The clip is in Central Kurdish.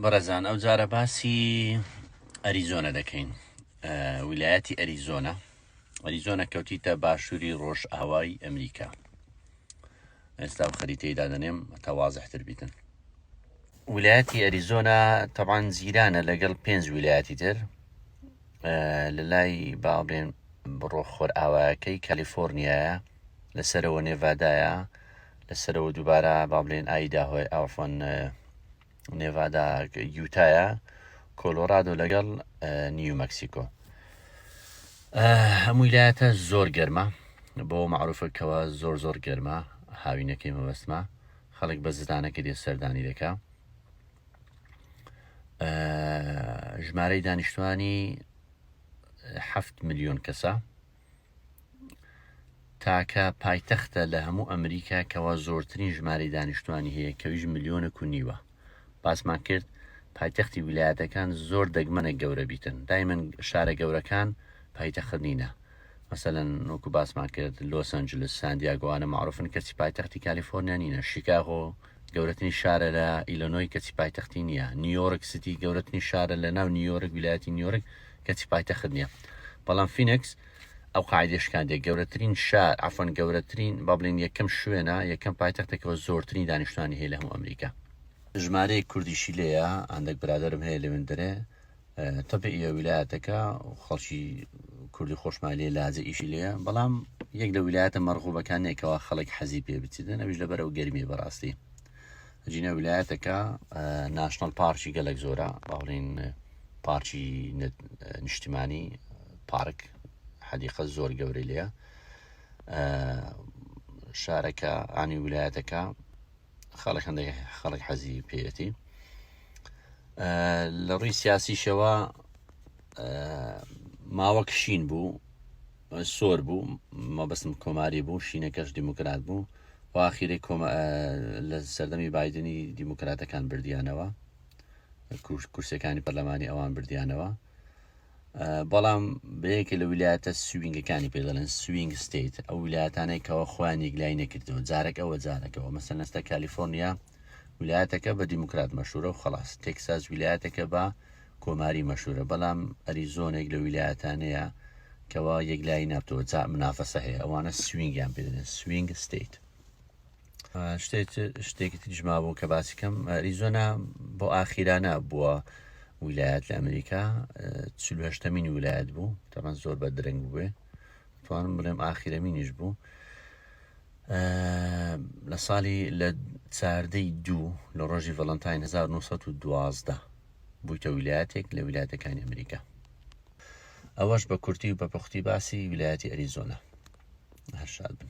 بەڕێزان ئەو جارە باسی ئەریزۆنە دەکەین. ویلایەتی ئەریزۆنە کەوتیتە باشووری ڕۆژ ئاوای ئەمریکا. ئێستا خەریتەیدا دەنێم تا وازحتر بیتن. ویلایەتی ئەریزۆنە تەبعاً زیرانە لەگەڵ 5 ویلایەتی تر لە لای باڵێن بڕۆ خۆر ئاوایەکەی کالیفۆرنیایە، لەسەرەوە نێڤادایە، لەسەرەوە دووبارە باڵێن ئایداهۆی ئاوفۆن نێڤادا یوتایە، کۆلۆرادۆ لەگەڵ نیو مەکسیکۆ. هەموو ویلایەتە زۆر گەرمە، بۆ معروفەکەوە زۆر گەرمە، هاوینەکەی مەبەستمە، خەڵک بە زستانەکە دێ سەردانی دەکا. ژمارەی دانیشتوانی 7 ملیۆن کەسە، تاکە پایتەختە لە هەموو ئەمریکا کەوا زۆرترین ژمارەی دانیشتوانی هەیە، کەویش 1.5 ملیۆن. باسمان کرد پایتەختی ویلایەتەکان زۆر دەگمەنە گەورە بیتن، دایمەن شارە گەورەکان پایتەخت نینە. مەسەلەن وەکو باسمان کرد لۆس ئەنجلس، ساندیاگۆوانە معروفن کەچی پایتەختی کالیفۆرنیا نینە. شیکاغۆ گەورەترین شارە لە ئیلۆنۆی کەچی پایتەختی نییە. نیویۆرک سیتی گەورەترین شارە لە ناو نیویۆرک، ویلایەتی نیویۆرک، کەچی پایتەخت نییە. بەڵام فینکس ئەو قاعدەشکاندێک گەورەترین شار عەفوەن گەورەترین با بڵێن یەکەم شوێنە، یەکەم پایتەختێکەوە زۆرترین دانیشتوانی هەیە لە هەموو ئەمریکا. ژمارەی کوردیشی لێیە، هەندێک برادرم هەیە لە من دەرێ تەبعی ویلایەتەکە خەڵکی کوردی خۆشمان لێ لاجە ئیشی لێیە، بەڵام یەک لە ویلایەتە مەرغوبەکان نێکەوە خەڵک حەزی پێ بچیدن، ئەویش لەبەرەوە گەرمیە بەڕاستی. جینە ویلایەتەکە ناشنەڵ پارکی گەلک زۆرە، باڵێن پارکی نیشتیمانی، پارک حەدیقە زۆر گەورەی لێیە. شارەکە ئانی ویلایەتەکە خەڵک حەزی پێەتی. لە ڕووی سیاسیشەوە ماوەک شین بوو، سۆر بوو، مەبەستم کۆماری بوو، شینەکەش دیموکرات بوو، و ئاخیرەی لە سەردەمی بایدنی دیموکراتەکان بردیانەوە، کورسەکانی پەرلەمانی ئەوان بردیانەوە. بەڵام بەیەکە لە ویلایەتە سوینگەکانی پێ دەڵێن سوینگ ستیت، ئەو ویلایەتانەی کەەوە خۆیان یەکلای نەکردەوە، جارێک ئەوە جارێکەوە. مەسەلەن ئێستا کالیفۆرنیا ویلایەتەکە بە دیموکرات مەشهورە و خەڵاس. تێکساس ویلایەتەکە بە کۆماری مەشهورە، بەڵام ئەریزۆنێک لە ویلایەتانەیە کەوا یەکلای نابتەوە، منافەسە هەیە، ئەوانە سوینگیان پێ دەڵێن سوینگ ستیت. شتێکی تریش مابوو کە باسی کەم، ئەریزۆنا بۆ ئاخیرانە بووە ویلایەت لە ئەمریکا، 48مین ویلایەت بوو، تەمان زۆر بە درەنگ بووێ، توانم بڵێم ئاخیرەمینیش بوو. لە ساڵی لە 14/2 لە ڕۆژی ڤەڵەنتاین 1912 بوویتە ویلایەتێک لە ویلایەتەکانی ئەمریکا. ئەوەش بە کورتی و بە پوختی باسی ویلایەتی ئەریزۆنا. هەر شاد بن.